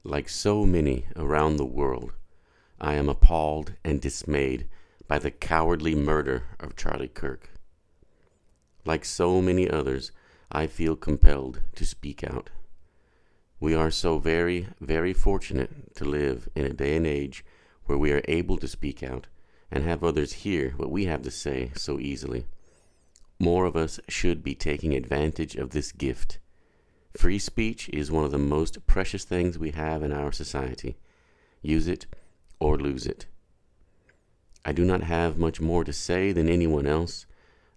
Like so many around the world, I am appalled and dismayed by the cowardly murder of Charlie Kirk. Like so many others, I feel compelled to speak out. We are so very, very fortunate to live in a day and age where we are able to speak out and have others hear what we have to say so easily. More of us should be taking advantage of this gift. Free speech is one of the most precious things we have in our society. Use it or lose it. I do not have much more to say than anyone else.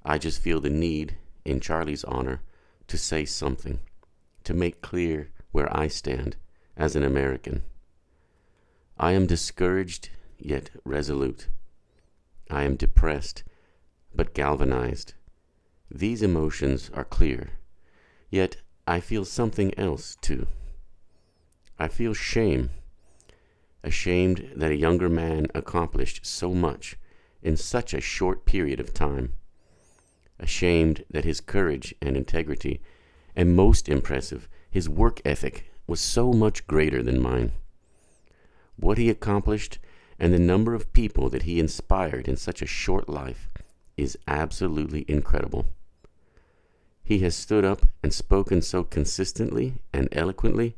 I just feel the need, in Charlie's honor, to say something, to make clear where I stand as an American. I am discouraged, yet resolute. I am depressed, but galvanized. These emotions are clear, yet I feel something else too. I feel shame, ashamed that a younger man accomplished so much in such a short period of time. Ashamed that his courage and integrity, and most impressive, his work ethic, was so much greater than mine. What he accomplished and the number of people that he inspired in such a short life is absolutely incredible. He has stood up and spoken so consistently and eloquently,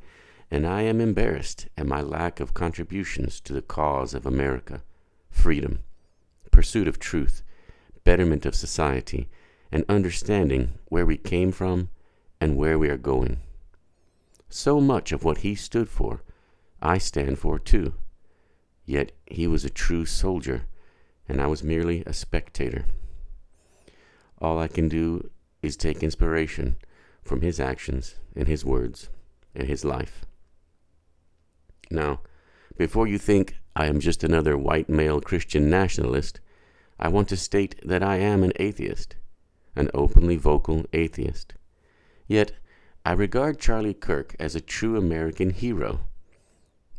and I am embarrassed at my lack of contributions to the cause of America, freedom, pursuit of truth, betterment of society, and understanding where we came from and where we are going. So much of what he stood for, I stand for too. Yet he was a true soldier, and I was merely a spectator. All I can do is take inspiration from his actions and his words and his life. Now, before you think I am just another white male Christian nationalist, I want to state that I am an atheist, an openly vocal atheist. Yet, I regard Charlie Kirk as a true American hero.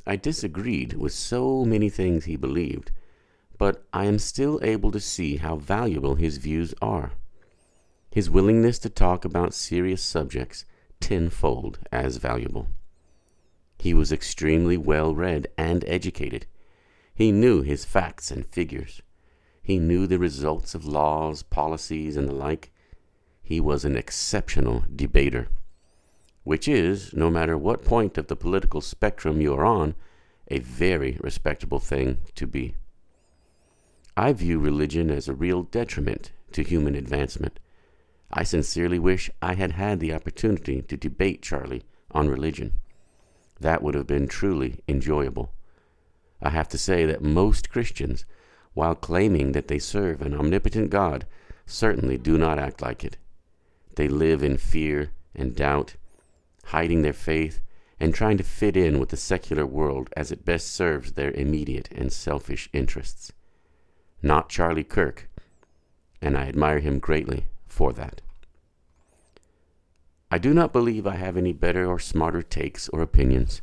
I disagreed with so many things he believed, but I am still able to see how valuable his views are. His willingness to talk about serious subjects tenfold as valuable. He was extremely well-read and educated. He knew his facts and figures. He knew the results of laws, policies, and the like. He was an exceptional debater, which is, no matter what point of the political spectrum you are on, a very respectable thing to be. I view religion as a real detriment to human advancement. I sincerely wish I had had the opportunity to debate Charlie on religion. That would have been truly enjoyable. I have to say that most Christians, while claiming that they serve an omnipotent God, certainly do not act like it. They live in fear and doubt, hiding their faith and trying to fit in with the secular world as it best serves their immediate and selfish interests. Not Charlie Kirk, and I admire him greatly for that. I do not believe I have any better or smarter takes or opinions,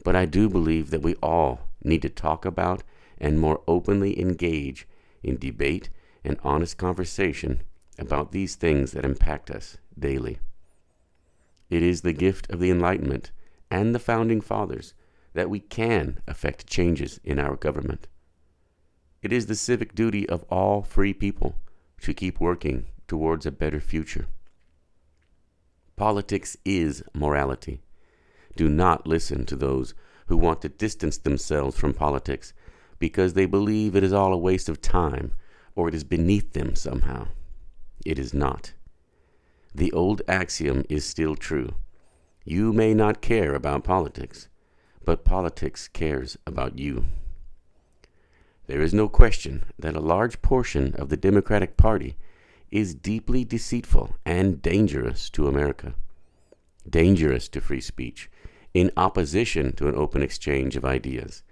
but I do believe that we all need to talk about and more openly engage in debate and honest conversation about these things that impact us daily. It is the gift of the Enlightenment and the Founding Fathers that we can affect changes in our government. It is the civic duty of all free people to keep working towards a better future. Politics is morality. Do not listen to those who want to distance themselves from politics because they believe it is all a waste of time or it is beneath them somehow. It is not. The old axiom is still true. You may not care about politics, but politics cares about you. There is no question that a large portion of the Democratic Party is deeply deceitful and dangerous to America, dangerous to free speech, in opposition to an open exchange of ideas.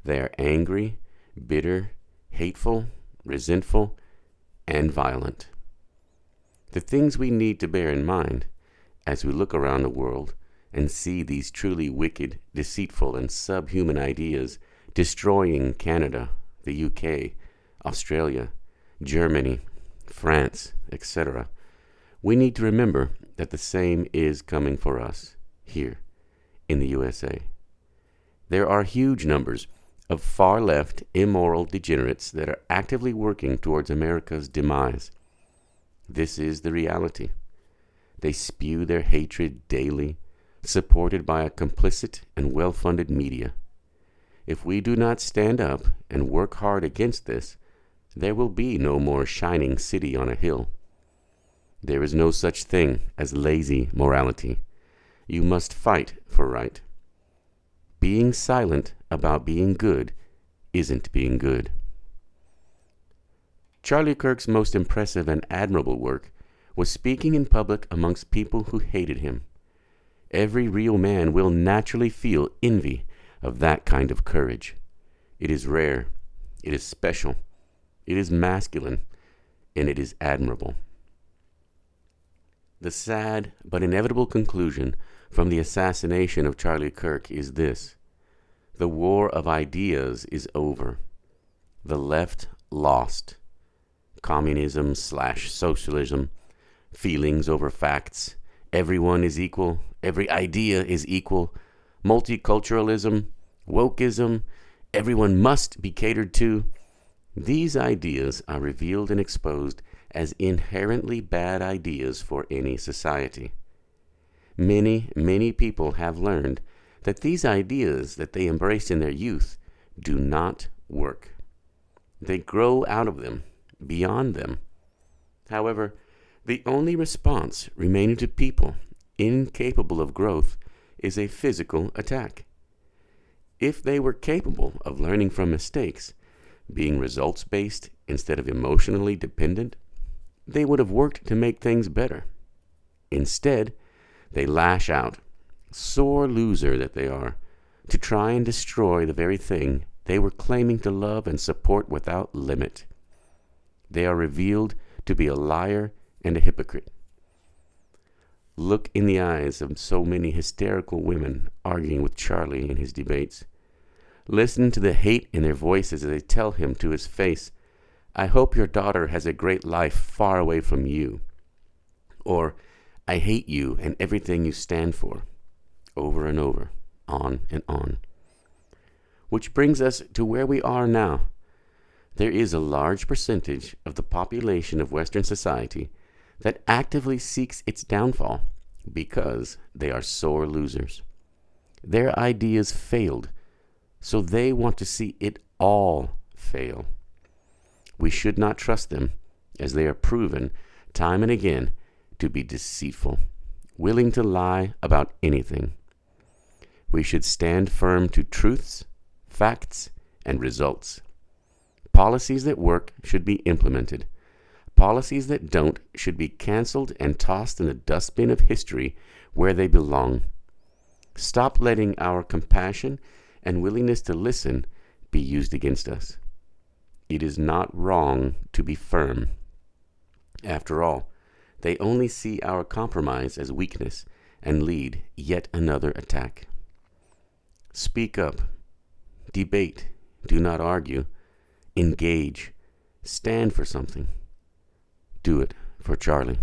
They are angry, bitter, hateful, resentful, and violent. The things we need to bear in mind as we look around the world and see these truly wicked, deceitful, and subhuman ideas destroying Canada, the UK, Australia, Germany, France, etc., we need to remember that the same is coming for us here in the USA. There are huge numbers of far-left, immoral degenerates that are actively working towards America's demise. This is the reality. They spew their hatred daily, supported by a complicit and well-funded media. If we do not stand up and work hard against this, there will be no more shining city on a hill. There is no such thing as lazy morality. You must fight for right. Being silent about being good isn't being good. Charlie Kirk's most impressive and admirable work was speaking in public amongst people who hated him. Every real man will naturally feel envy of that kind of courage. It is rare, it is special, it is masculine, and it is admirable. The sad but inevitable conclusion from the assassination of Charlie Kirk is this: the war of ideas is over. The left lost. Communism/socialism, feelings over facts, everyone is equal, every idea is equal, multiculturalism, wokeism, everyone must be catered to. These ideas are revealed and exposed as inherently bad ideas for any society. Many people have learned that these ideas that they embraced in their youth do not work. They grow out of them, beyond them. However, the only response remaining to people incapable of growth is a physical attack. If they were capable of learning from mistakes, being results-based instead of emotionally dependent, they would have worked to make things better. Instead, they lash out, sore loser that they are, to try and destroy the very thing they were claiming to love and support without limit. They are revealed to be a liar and a hypocrite. Look in the eyes of so many hysterical women arguing with Charlie in his debates. Listen to the hate in their voices as they tell him to his face, "I hope your daughter has a great life far away from you." Or, "I hate you and everything you stand for." Over and over, on and on. Which brings us to where we are now. There is a large percentage of the population of Western society that actively seeks its downfall because they are sore losers. Their ideas failed, so they want to see it all fail. We should not trust them, as they are proven time and again to be deceitful, willing to lie about anything. We should stand firm to truths, facts, and results. Policies that work should be implemented. Policies that don't should be canceled and tossed in the dustbin of history where they belong. Stop letting our compassion and willingness to listen be used against us. It is not wrong to be firm. After all, they only see our compromise as weakness and lead yet another attack. Speak up. Debate. Do not argue. Engage. Stand for something. Do it for Charlie.